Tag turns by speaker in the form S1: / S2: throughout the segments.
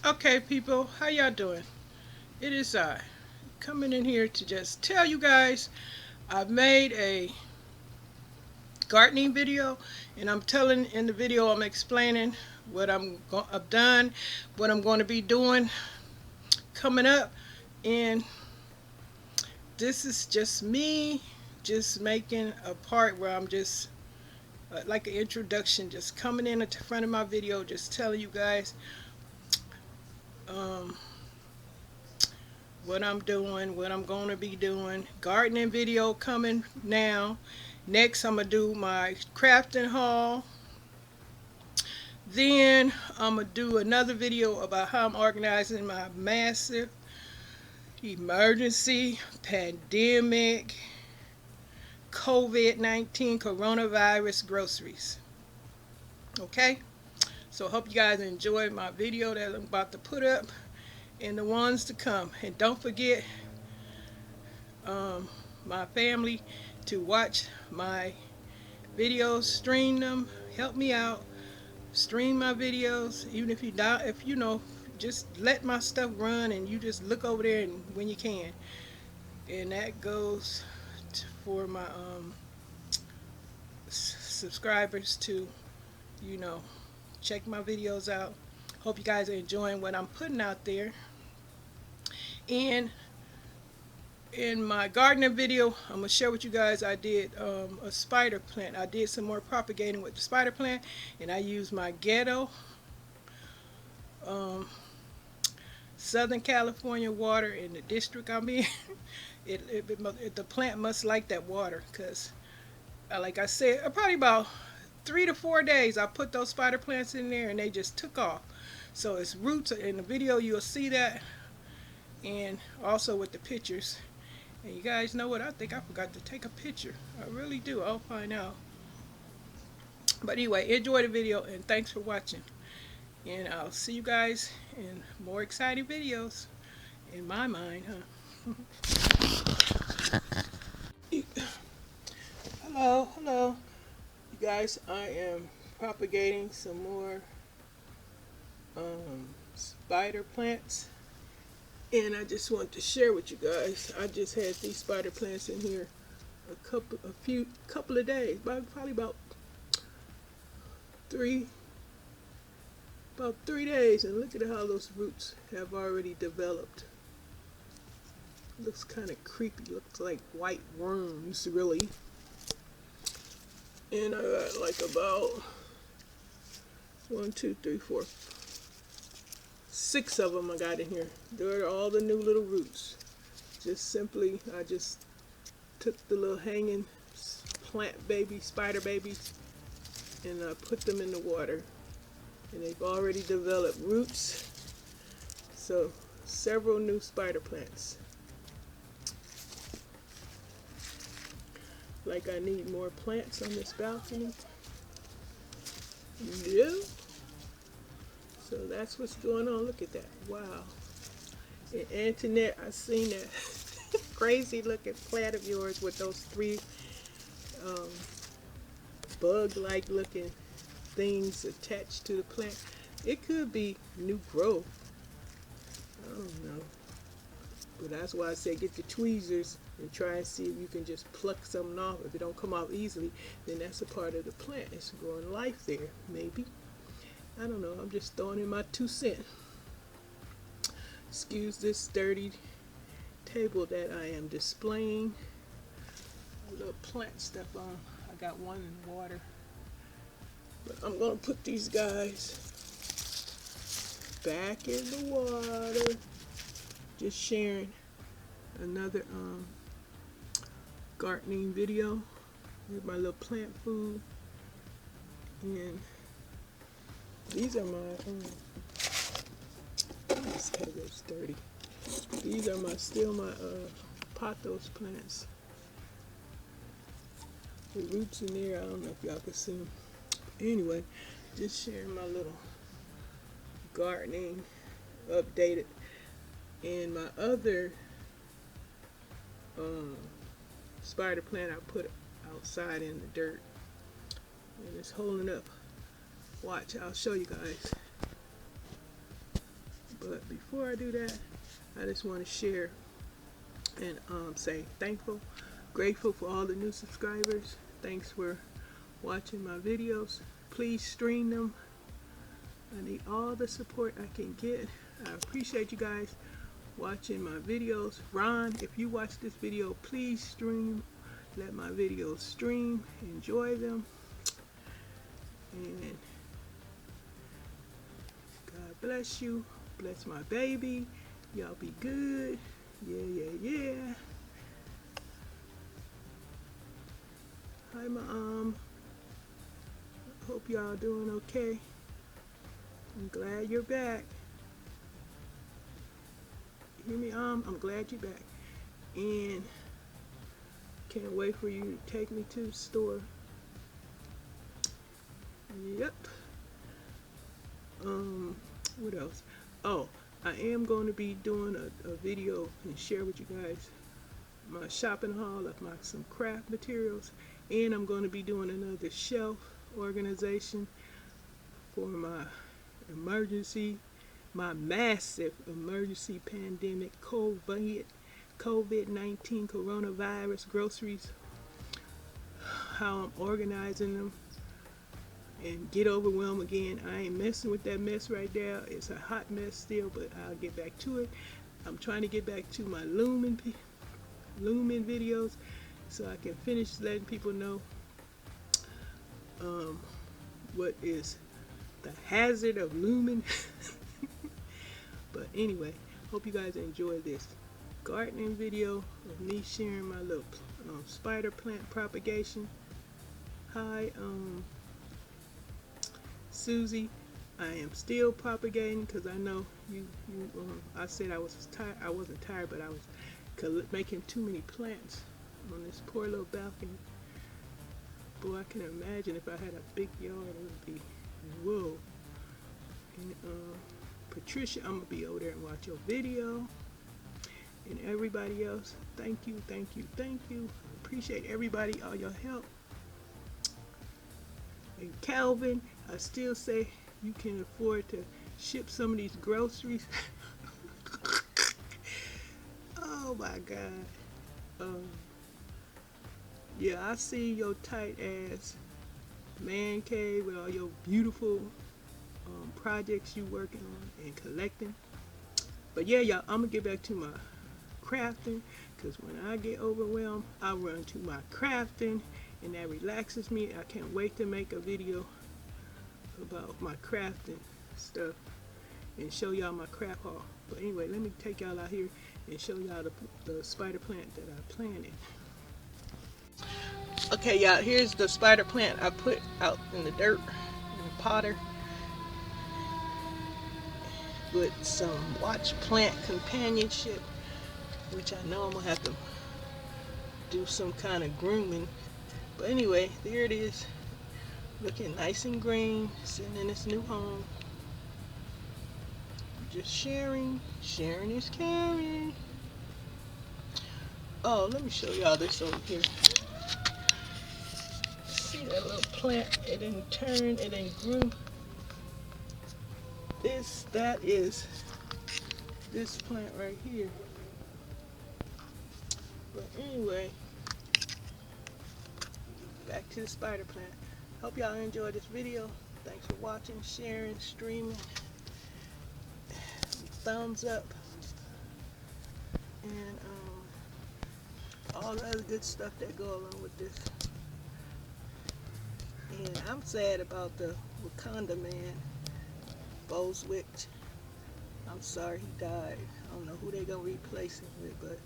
S1: Okay, people, how y'all doing? It is I coming in here to just tell you guys I've made a gardening video, and I'm telling in the video I'm explaining what I've done, what I'm going to be doing coming up, and this is just me just making a part where I'm just like an introduction, just coming in at the front of my video, just telling you guys um, what I'm doing, what I'm going to be doing. Gardening video coming now. Next, I'm going to do my crafting haul. Then, I'm going to do another video about how I'm organizing my massive emergency pandemic COVID-19 coronavirus groceries. Okay? So, I hope you guys enjoy my video that I'm about to put up and the ones to come. And don't forget, um, my family to watch my videos, stream them, help me out, stream my videos, even if you not, if you know, just let my stuff run and you just look over there and when you can. And that goes for my subscribers to, you know, check my videos out. Hope you guys are enjoying what I'm putting out there. And in my gardening video, I'm going to share with you guys I did a spider plant. I did some more propagating with the spider plant, and I used my ghetto um, Southern California water in the district I'm in. The plant must like that water because, like I said, probably about 3 to 4 days I put those spider plants in there and they just took off. So its roots in the video, you'll see that, and also with the pictures. And you guys know what? I think I forgot to take a picture. I really do. I'll find out. But anyway, enjoy the video and thanks for watching. And I'll see you guys in more exciting videos. In my mind, huh? Hello, hello. You guys, I am propagating some more spider plants. And I just want to share with you guys. I just had these spider plants in here a couple of days, probably three, about 3 days, and look at how those roots have already developed. Looks kind of creepy. Looks like white worms, really. And I got like about 6 of them I got in here. They're all the new little roots. Just simply, I just took the little hanging plant baby, spider babies, and I put them in the water. And they've already developed roots. So, several new spider plants. Like I need more plants on this balcony. Yeah. So that's what's going on. Look at that. Wow. And Antoinette, I seen that crazy looking plant of yours with those 3 um, bug-like looking things attached to the plant. It could be new growth. I don't know. But that's why I say get the tweezers and try and see if you can just pluck something off. If it don't come off easily, then that's a part of the plant. It's growing life there, maybe. I don't know. I'm just throwing in my 2 cents. Excuse this dirty table that I am displaying a little plant stuff on. I got one in water. But I'm going to put these guys back in the water. Just sharing another gardening video with my little plant food. And these are my this is dirty. These are still my pothos plants. The roots in there, I don't know if y'all can see them. Anyway, just sharing my little gardening updated. And my other spider plant I put outside in the dirt, and it's holding up. Watch, I'll show you guys. But before I do that, I just want to share and say grateful for all the new subscribers. Thanks for watching my videos. Please stream them. I need all the support I can get. I appreciate you guys watching my videos. Ron, if you watch this video, please stream. Let my videos stream. Enjoy them. And God bless you. Bless my baby. Y'all be good. Yeah. Hi, Mom. Hope y'all doing okay. I'm glad you're back. Hear me, I'm glad you're back. And can't wait for you to take me to the store. Yep. What else? Oh, I am going to be doing a video and share with you guys my shopping haul of some craft materials, and I'm going to be doing another shelf organization for my massive emergency pandemic COVID-19 coronavirus groceries, how I'm organizing them and get overwhelmed again. I ain't messing with that mess right there. It's a hot mess still, but I'll get back to it. I'm trying to get back to my Lumen videos so I can finish letting people know what is the hazard of Lumen. But anyway, hope you guys enjoy this gardening video of me sharing my little spider plant propagation. Hi, Susie. I am still propagating because I know I said I was tired. I wasn't tired, but I was making too many plants on this poor little balcony. Boy, I can imagine if I had a big yard, it would be whoa. And Patricia, I'm gonna be over there and watch your video. And everybody else, thank you. Appreciate everybody, all your help. And Calvin, I still say you can afford to ship some of these groceries. Oh my God. Yeah, I see your tight ass man cave with all your beautiful projects you working on and collecting. But yeah, y'all, I'm gonna get back to my crafting, because when I get overwhelmed, I run to my crafting, and that relaxes me. I can't wait to make a video about my crafting stuff and show y'all my craft haul. But anyway, let me take y'all out here and show y'all the spider plant that I planted. Okay, y'all, here's the spider plant I put out in the dirt in a potter with some watch plant companionship, which I know I'm gonna have to do some kind of grooming. But anyway, there it is, looking nice and green, sitting in its new home. Just sharing is caring. Oh, let me show y'all this over here. See that little plant? It didn't turn, it didn't grew. That is this plant right here. But anyway, back to the spider plant. Hope y'all enjoyed this video. Thanks for watching, sharing, streaming. Thumbs up. And all the other good stuff that go along with this. And I'm sad about the Wakanda man, Boswick. I'm sorry he died. I don't know who they gonna replace him with, but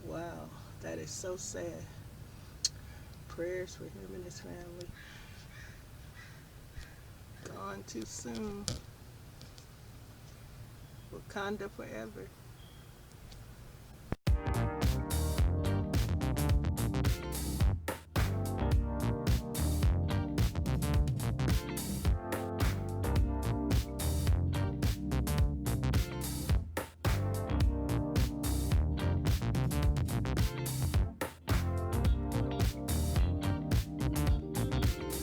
S1: wow, that is so sad. Prayers for him and his family. Gone too soon. Wakanda forever.